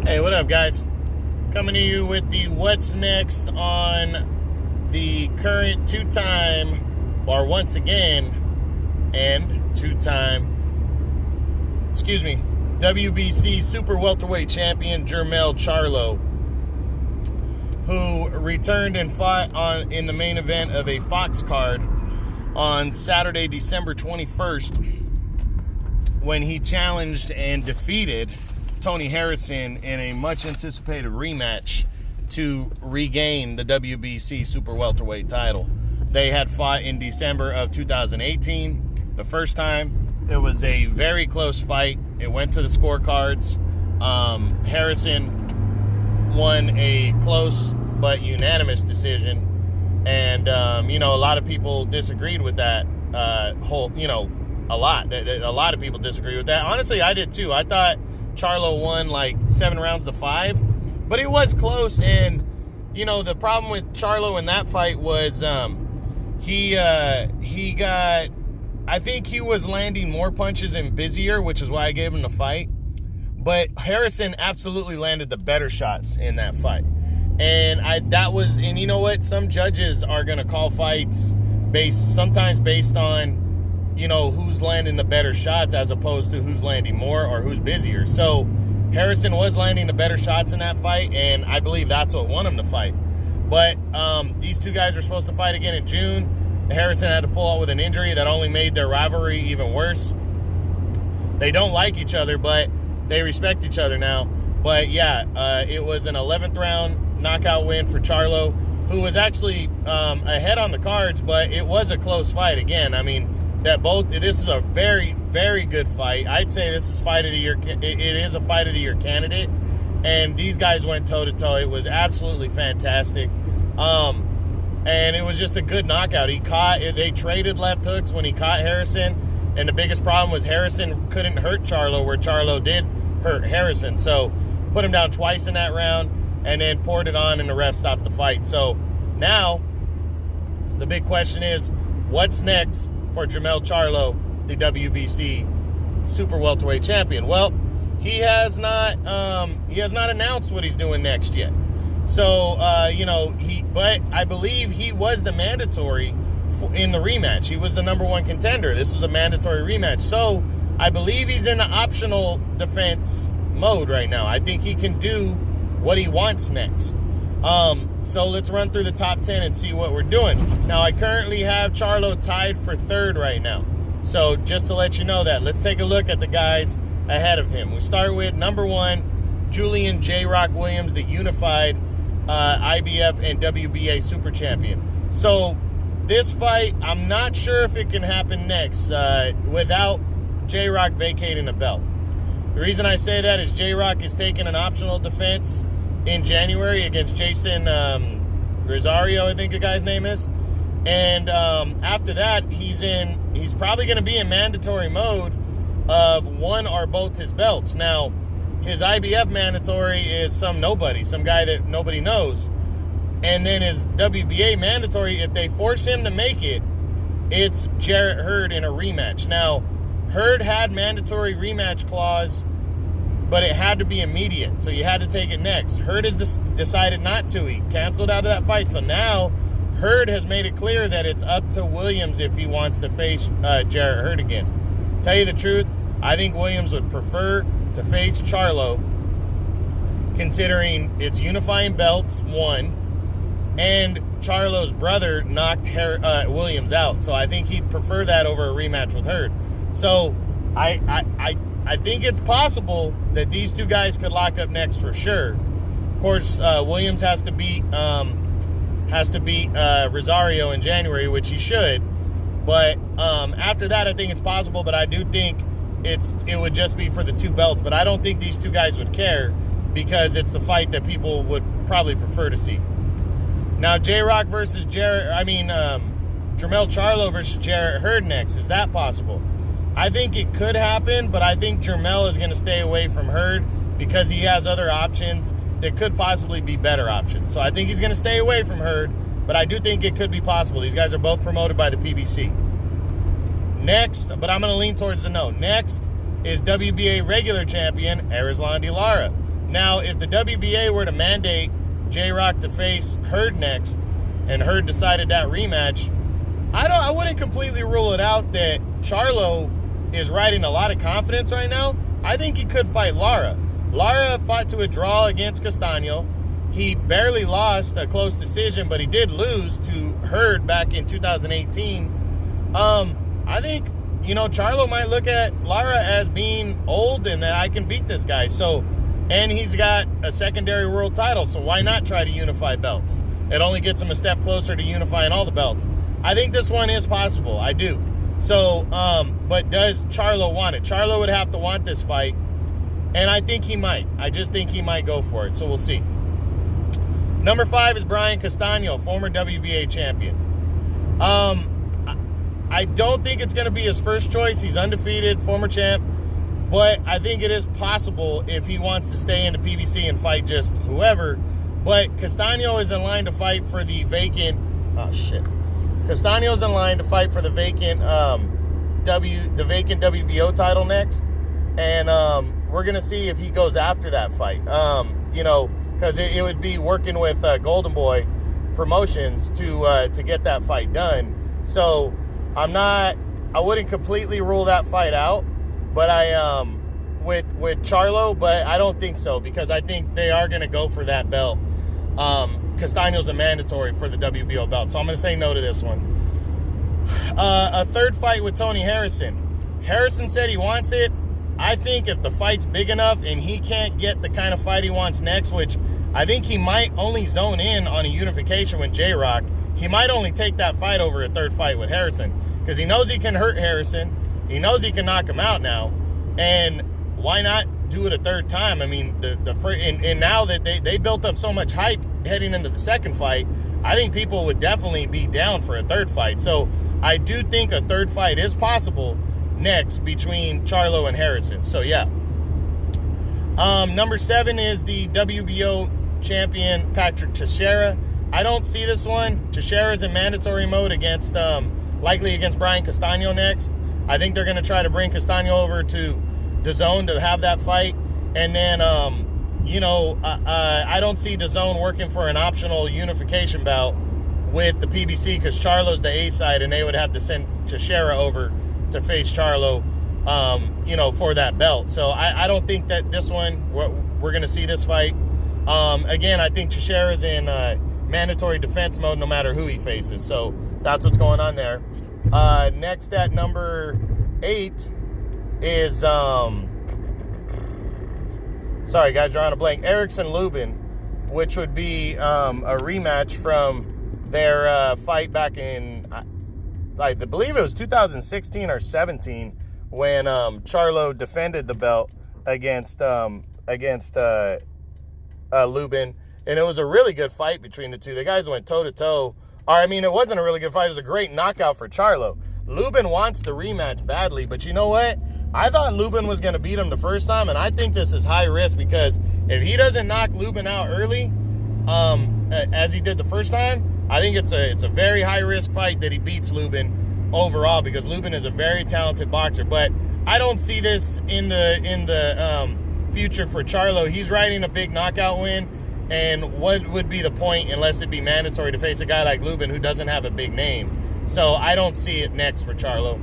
Hey, what up, guys? Coming to you with the what's next on the current once again, WBC Super-Welterweight champion Jermell Charlo, who returned and fought in the main event of a Fox card on Saturday, December 21st, when he challenged and defeated Tony Harrison in a much-anticipated rematch to regain the WBC Super-Welterweight title. They had fought in December of 2018. The first time, it was a very close fight. It went to the scorecards. Harrison won a close but unanimous decision. And, a lot of people disagreed with that a lot. A lot of people disagreed with that. Honestly, I did too. I thought Charlo won like 7 rounds to 5, but it was close. And the problem with Charlo in that fight was I think he was landing more punches and busier, which is why I gave him the fight. But Harrison absolutely landed the better shots in that fight. And you know what? Some judges are going to call fights sometimes based on who's landing the better shots as opposed to who's landing more or who's busier. So Harrison was landing the better shots in that fight, and I believe that's what won him the fight. But these two guys were supposed to fight again in June. Harrison had to pull out with an injury that only made their rivalry even worse. They don't like each other, but they respect each other now. But yeah, it was an 11th round knockout win for Charlo, who was actually ahead on the cards, but it was a close fight again. I mean, this is a very, very good fight. I'd say this is fight of the year. It is a fight of the year candidate, and these guys went toe to toe. It was absolutely fantastic, and it was just a good knockout. They traded left hooks when he caught Harrison, and the biggest problem was Harrison couldn't hurt Charlo where Charlo did hurt Harrison. So put him down twice in that round, and then poured it on, and the ref stopped the fight. So now the big question is, what's next for Jermell Charlo, the WBC Super Welterweight champion? Well, he has not announced what he's doing next yet. So but I believe he was the mandatory in the rematch. He was the #1 contender. This was a mandatory rematch. So I believe he's in the optional defense mode right now. I think he can do what he wants next. So let's run through the top 10 and see what we're doing. Now, I currently have Charlo tied for 3rd right now. So just to let you know that, let's take a look at the guys ahead of him. We start with #1, Julian J-Rock Williams, the unified IBF and WBA super champion. So this fight, I'm not sure if it can happen next without J-Rock vacating the belt. The reason I say that is J-Rock is taking an optional defense in January against Jason Rosario, I think the guy's name is. And after that, he's probably going to be in mandatory mode of one or both his belts. Now, his IBF mandatory is some guy that nobody knows. And then his WBA mandatory, if they force him to make it, it's Jarrett Hurd in a rematch. Now, Hurd had mandatory rematch clause, but it had to be immediate, so you had to take it next. Hurd has decided not to. He canceled out of that fight. So now Hurd has made it clear that it's up to Williams if he wants to face Jarrett Hurd again. Tell you the truth, I think Williams would prefer to face Charlo, considering it's unifying belts, 1, and Charlo's brother knocked Williams out. So I think he'd prefer that over a rematch with Hurd. So I think it's possible that these two guys could lock up next for sure. Of course, Williams has to beat Rosario in January, which he should. But after that, I think it's possible. But I do think it would just be for the 2 belts. But I don't think these two guys would care because it's the fight that people would probably prefer to see. Now, J-Rock versus Jermell Charlo versus Jarrett Hurd next. Is that possible? I think it could happen, but I think Jermell is going to stay away from Hurd because he has other options that could possibly be better options. So I think he's going to stay away from Hurd, but I do think it could be possible. These guys are both promoted by the PBC. Next, but I'm going to lean towards the no. Next is WBA regular champion Erislandy Lara. Now, if the WBA were to mandate J-Rock to face Hurd next, and Hurd decided that rematch, I wouldn't completely rule it out that Charlo is riding a lot of confidence right now. I think he could fight Lara. Lara fought to a draw against Castaño. He barely lost a close decision, but he did lose to Hurd back in 2018. I think, Charlo might look at Lara as being old and that I can beat this guy. So, and he's got a secondary world title, so why not try to unify belts? It only gets him a step closer to unifying all the belts. I think this one is possible. I do. So, but does Charlo want it? Charlo would have to want this fight, and I think he might. I just think he might go for it, so we'll see. Number 5 is Brian Castaño, former WBA champion. I don't think it's going to be his first choice. He's undefeated, former champ, but I think it is possible if he wants to stay in the PBC and fight just whoever. But Castaño is in line to fight for the vacant... Oh, shit. Castaño's in line to fight for the vacant vacant WBO title next. And we're going to see if he goes after that fight. Because it would be working with Golden Boy Promotions to get that fight done. So I wouldn't completely rule that fight out, but with Charlo, but I don't think so, because I think they are going to go for that belt. Castaño's a mandatory for the WBO belt, so I'm going to say no to this one. A third fight with Tony Harrison. Harrison said he wants it. I think if the fight's big enough and he can't get the kind of fight he wants next, which I think he might only zone in on a unification with J-Rock, he might only take that fight over a third fight with Harrison, because he knows he can hurt Harrison. He knows he can knock him out now, and why not do it a third time? I mean, and now that they built up so much hype heading into the second fight, I think people would definitely be down for a third fight. So I do think a third fight is possible next between Charlo and Harrison. So yeah. Number 7 is the WBO champion Patrick Teixeira. I don't see this one. Teixeira's in mandatory mode against likely against Brian Castaño next. I think they're going to try to bring Castaño over to DAZN to have that fight. And then, I don't see DAZN working for an optional unification bout with the PBC, because Charlo's the A side, and they would have to send Teixeira over to face Charlo, for that belt. So I don't think that this one, we're going to see this fight. Again, I think Teixeira's in mandatory defense mode no matter who he faces. So that's what's going on there. Next at number 8 is, sorry guys, drawing a blank, Erickson Lubin, which would be a rematch from their fight back in, I believe it was 2016 or 17, when Charlo defended the belt against Lubin, and it was a really good fight between the two. The guys went toe-to-toe. It wasn't a really good fight. It was a great knockout for Charlo. Lubin wants the rematch badly, but you know what? I thought Lubin was going to beat him the first time, and I think this is high risk, because if he doesn't knock Lubin out early, as he did the first time, I think it's a very high-risk fight that he beats Lubin overall, because Lubin is a very talented boxer. But I don't see this in the future for Charlo. He's riding a big knockout win, and what would be the point unless it be mandatory to face a guy like Lubin who doesn't have a big name? So I don't see it next for Charlo.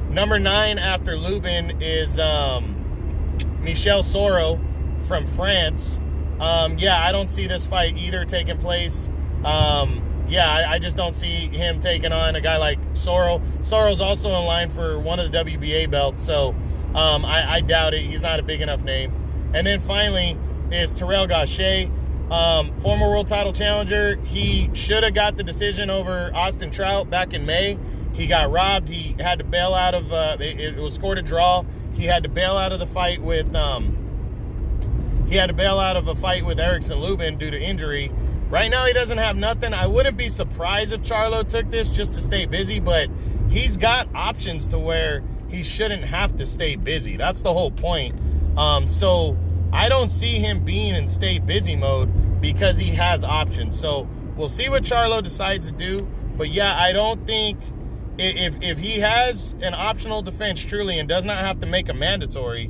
Number 9 after Lubin is Michel Soro from France. I don't see this fight either taking place. I just don't see him taking on a guy like Soro. Soro's also in line for one of the WBA belts, so I doubt it. He's not a big enough name. And then finally is Terrell Gausha, former world title challenger. He should have got the decision over Austin Trout back in May. He got robbed. He had to bail out of it was scored a draw. He had to bail out of the fight with Erickson Lubin due to injury. Right now he doesn't have nothing. I wouldn't be surprised if Charlo took this just to stay busy, but he's got options to where he shouldn't have to stay busy. That's the whole point. So I don't see him being in stay busy mode because he has options. So we'll see what Charlo decides to do. But yeah, I don't think if he has an optional defense truly and does not have to make a mandatory,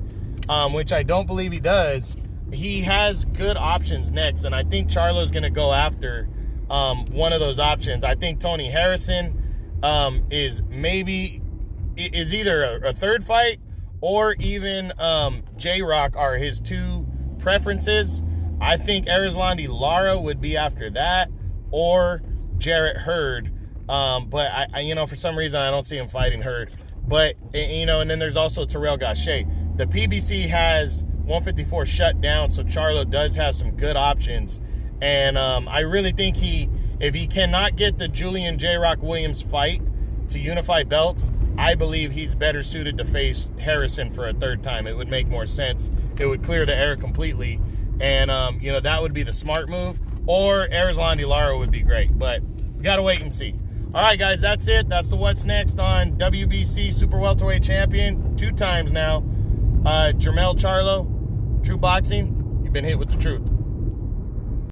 which I don't believe he does, he has good options next, and I think Charlo's going to go after one of those options. I think Tony Harrison is either a third fight, or even J-Rock are his two preferences. I think Erislandy Lara would be after that, or Jarrett Hurd. But I for some reason I don't see him fighting Hurd. But and then there's also Terrell Gaucher. The PBC has 154 shut down, so Charlo does have some good options. And I really think if he cannot get the Julian J-Rock Williams fight to unify belts, I believe he's better suited to face Harrison for a third time. It would make more sense. It would clear the air completely. And, that would be the smart move. Or Erislandy Lara would be great. But we got to wait and see. All right, guys, that's it. That's the What's Next on WBC Super Welterweight Champion. 2 times now. Jermell Charlo, True Boxing. You've been hit with the truth.